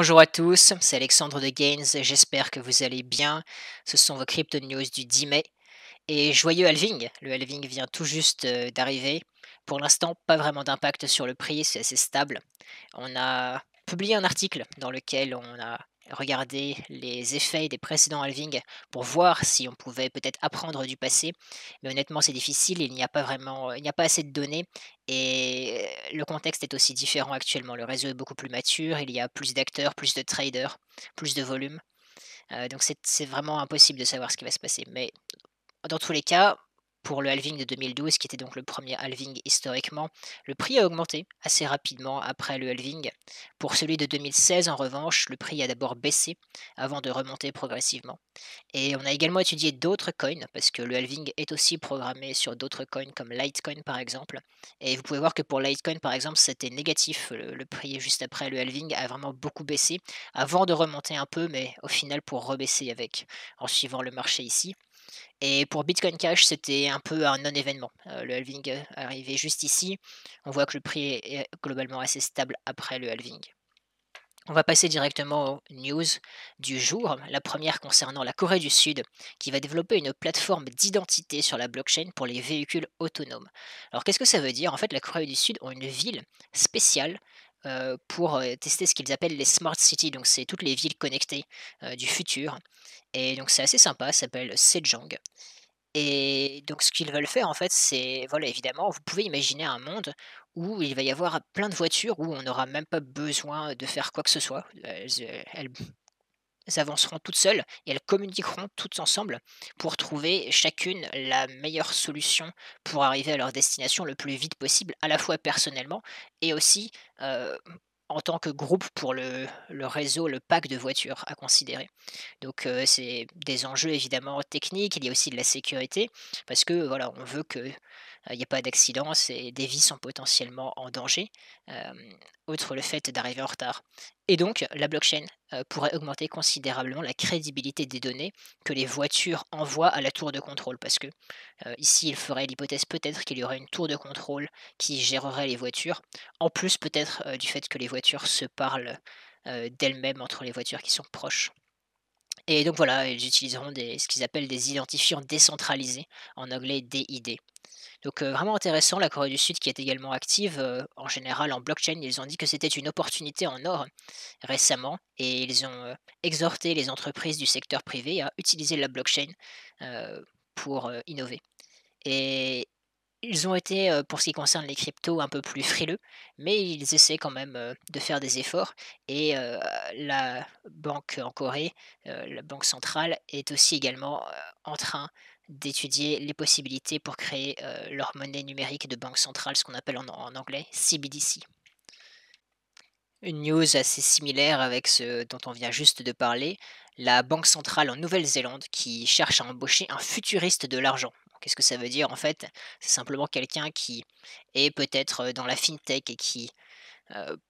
Bonjour à tous, c'est Alexandre de Gaines, j'espère que vous allez bien. Ce sont vos crypto news du 10 mai. Et joyeux halving, le halving vient tout juste d'arriver. Pour l'instant, pas vraiment d'impact sur le prix, c'est assez stable. On a publié un article dans lequel on a regardé les effets des précédents halvings pour voir si on pouvait peut-être apprendre du passé. Mais honnêtement, c'est difficile, il n'y a pas assez de données et le contexte est aussi différent actuellement. Le réseau est beaucoup plus mature, il y a plus d'acteurs, plus de traders, plus de volume. Donc c'est vraiment impossible de savoir ce qui va se passer. Mais dans tous les cas, pour le halving de 2012, qui était donc le premier halving historiquement, le prix a augmenté assez rapidement après le halving. Pour celui de 2016, en revanche, le prix a d'abord baissé avant de remonter progressivement. Et on a également étudié d'autres coins, parce que le halving est aussi programmé sur d'autres coins comme Litecoin par exemple. Et vous pouvez voir que pour Litecoin par exemple, c'était négatif. Le prix juste après le halving a vraiment beaucoup baissé, avant de remonter un peu, mais au final pour rebaisser avec, en suivant le marché ici. Et pour Bitcoin Cash, c'était un peu un non-événement. Le halving, arrivé juste ici. On voit que le prix est globalement assez stable après le halving. On va passer directement aux news du jour. La première concernant la Corée du Sud, qui va développer une plateforme d'identité sur la blockchain pour les véhicules autonomes. Alors qu'est-ce que ça veut dire? En fait, la Corée du Sud ont une ville spéciale pour tester ce qu'ils appellent les smart cities. Donc c'est toutes les villes connectées du futur. Et donc c'est assez sympa, ça s'appelle Sejong. Et donc ce qu'ils veulent faire en fait, c'est voilà, évidemment, vous pouvez imaginer un monde où il va y avoir plein de voitures, où on n'aura même pas besoin de faire quoi que ce soit. Elles avanceront toutes seules et elles communiqueront toutes ensemble pour trouver chacune la meilleure solution pour arriver à leur destination le plus vite possible, à la fois personnellement et aussi, heu, en tant que groupe pour le réseau, le pack de voitures à considérer. Donc c'est des enjeux évidemment techniques, il y a aussi de la sécurité parce que voilà, on veut que, il y ait pas d'accidents et des vies sont potentiellement en danger, outre le fait d'arriver en retard. Et donc la blockchain, pourrait augmenter considérablement la crédibilité des données que les voitures envoient à la tour de contrôle. Parce que, ici, il ferait l'hypothèse peut-être qu'il y aurait une tour de contrôle qui gérerait les voitures, en plus peut-être, du fait que les voitures se parlent, d'elles-mêmes entre les voitures qui sont proches. Et donc voilà, ils utiliseront ce qu'ils appellent des identifiants décentralisés, en anglais DID. Donc vraiment intéressant, la Corée du Sud qui est également active, en général en blockchain, ils ont dit que c'était une opportunité en or récemment et ils ont, exhorté les entreprises du secteur privé à utiliser la blockchain, pour, innover. Et ils ont été, pour ce qui concerne les cryptos, un peu plus frileux, mais ils essaient quand même, de faire des efforts et la banque en Corée, la banque centrale est aussi également, en train d'étudier les possibilités pour créer, leur monnaie numérique de banque centrale, ce qu'on appelle en anglais CBDC. Une news assez similaire avec ce dont on vient juste de parler, la banque centrale en Nouvelle-Zélande qui cherche à embaucher un futuriste de l'argent. Qu'est-ce que ça veut dire en fait? C'est simplement quelqu'un qui est peut-être dans la fintech et qui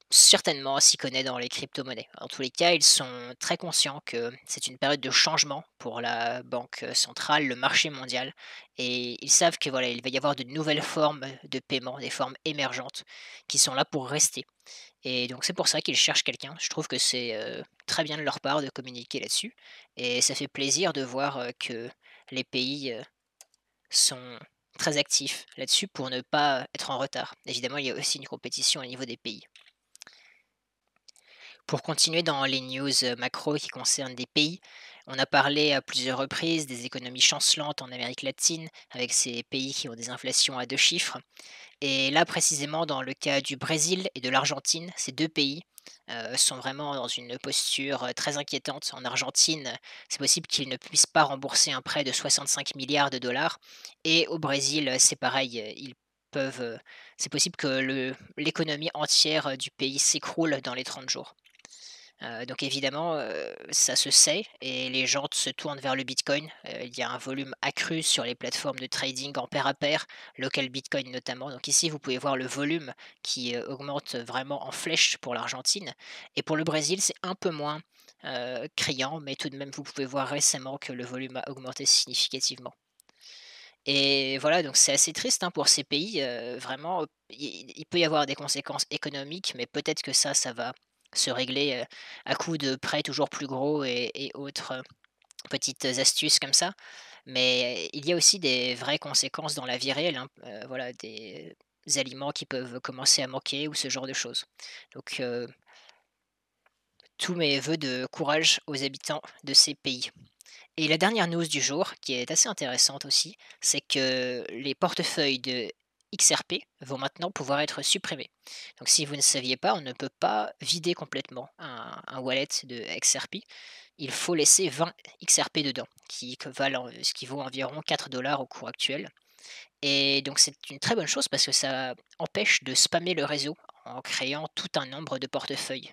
certainement s'y connaît dans les crypto-monnaies. En tous les cas, ils sont très conscients que c'est une période de changement pour la banque, centrale, le marché mondial et ils savent que voilà, il va y avoir de nouvelles formes de paiement, des formes émergentes qui sont là pour rester. Et donc c'est pour ça qu'ils cherchent quelqu'un. Je trouve que c'est, très bien de leur part de communiquer là-dessus et ça fait plaisir de voir, que les pays, sont très actifs là-dessus pour ne pas être en retard. Évidemment, il y a aussi une compétition au niveau des pays. Pour continuer dans les news, macro qui concernent des pays, on a parlé à plusieurs reprises des économies chancelantes en Amérique latine, avec ces pays qui ont des inflations à 2 chiffres. Et là, précisément, dans le cas du Brésil et de l'Argentine, ces 2 pays, sont vraiment dans une posture, très inquiétante. En Argentine, c'est possible qu'ils ne puissent pas rembourser un prêt de 65 milliards de dollars et au Brésil, c'est pareil, ils peuvent, c'est possible que le l'économie entière, du pays s'écroule dans les 30 jours. Donc évidemment, ça se sait et les gens se tournent vers le bitcoin. Il y a un volume accru sur les plateformes de trading en pair à pair, local bitcoin notamment. Donc ici, vous pouvez voir le volume qui, augmente vraiment en flèche pour l'Argentine et pour le Brésil, c'est un peu moins, criant, mais tout de même, vous pouvez voir récemment que le volume a augmenté significativement. Et voilà, donc c'est assez triste, hein, pour ces pays, vraiment, il peut y avoir des conséquences économiques, mais peut-être que ça va se régler, à coup de prêts toujours plus gros et autres, petites astuces comme ça. Mais il y a aussi des vraies conséquences dans la vie réelle, hein, voilà, des aliments qui peuvent commencer à manquer ou ce genre de choses. Donc tous mes vœux de courage aux habitants de ces pays. Et la dernière news du jour, qui est assez intéressante aussi, c'est que les portefeuilles de XRP vont maintenant pouvoir être supprimés. Donc si vous ne saviez pas, on ne peut pas vider complètement un wallet de XRP. Il faut laisser 20 XRP dedans, ce qui vaut environ 4 $ au cours actuel. Et donc c'est une très bonne chose parce que ça empêche de spammer le réseau en créant tout un nombre de portefeuilles.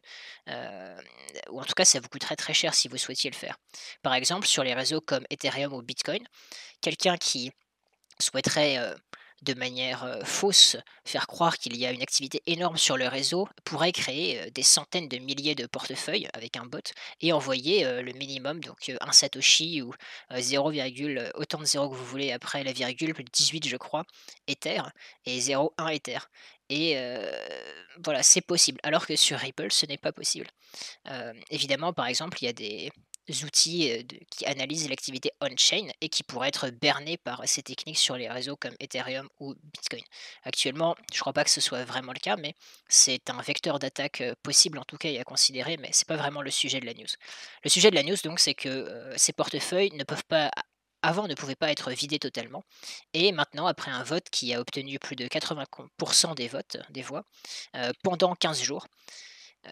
Heu, ou en tout cas, ça vous coûterait très cher si vous souhaitiez le faire. Par exemple, sur les réseaux comme Ethereum ou Bitcoin, quelqu'un qui souhaiterait, de manière, fausse, faire croire qu'il y a une activité énorme sur le réseau, pourrait créer, des centaines de milliers de portefeuilles avec un bot et envoyer, le minimum, donc 1 satoshi ou 0, autant de zéros que vous voulez après la virgule, plus de 18 je crois, Ether et 0,1 Ether et voilà, c'est possible. Alors que sur Ripple, ce n'est pas possible. Évidemment, par exemple, il y a des outils, qui analysent l'activité on-chain et qui pourraient être bernés par ces techniques sur les réseaux comme Ethereum ou Bitcoin. Actuellement, je ne crois pas que ce soit vraiment le cas, mais c'est un vecteur d'attaque, possible en tout cas et à considérer, mais c'est pas vraiment le sujet de la news. Le sujet de la news donc, c'est que, ces portefeuilles ne peuvent pas avant ne pouvaient pas être vidés totalement et maintenant après un vote qui a obtenu plus de 80 des votes, des voix, pendant 15 jours,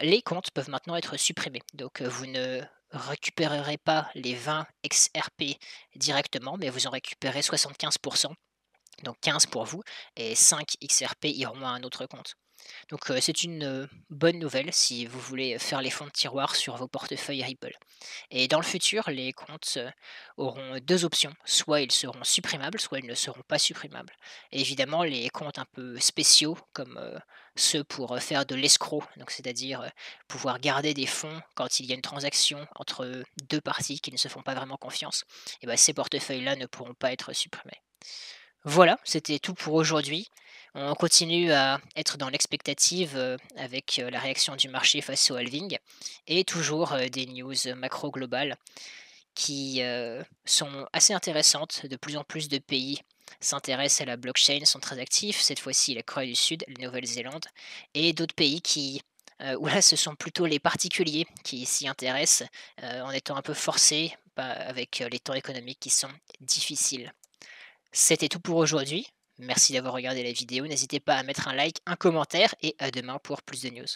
les comptes peuvent maintenant être supprimés. Donc, vous ne récupérerez pas les 20 XRP directement, mais vous en récupérez 75, donc 15 pour vous et 5 XRP iront à un autre compte. Donc, c'est une, bonne nouvelle si vous voulez faire les fonds de tiroir sur vos portefeuilles Ripple. Et dans le futur, les comptes, auront 2 options. Soit ils seront supprimables, soit ils ne seront pas supprimables. Et évidemment, les comptes un peu spéciaux comme, ceux pour, faire de l'escroc, donc c'est-à-dire, pouvoir garder des fonds quand il y a une transaction entre, 2 parties qui ne se font pas vraiment confiance, et bah, ces portefeuilles-là ne pourront pas être supprimés. Voilà, c'était tout pour aujourd'hui. On continue à être dans l'expectative, avec, la réaction du marché face au halving et toujours, des news, macro globales qui, sont assez intéressantes. De plus en plus de pays s'intéressent à la blockchain, sont très actifs. Cette fois-ci, la Corée du Sud, la Nouvelle-Zélande et d'autres pays qui, où là, ce sont plutôt les particuliers qui s'y intéressent, en étant un peu forcés, avec, les temps économiques qui sont difficiles. C'était tout pour aujourd'hui. Merci d'avoir regardé la vidéo. N'hésitez pas à mettre un like, un commentaire et à demain pour plus de news.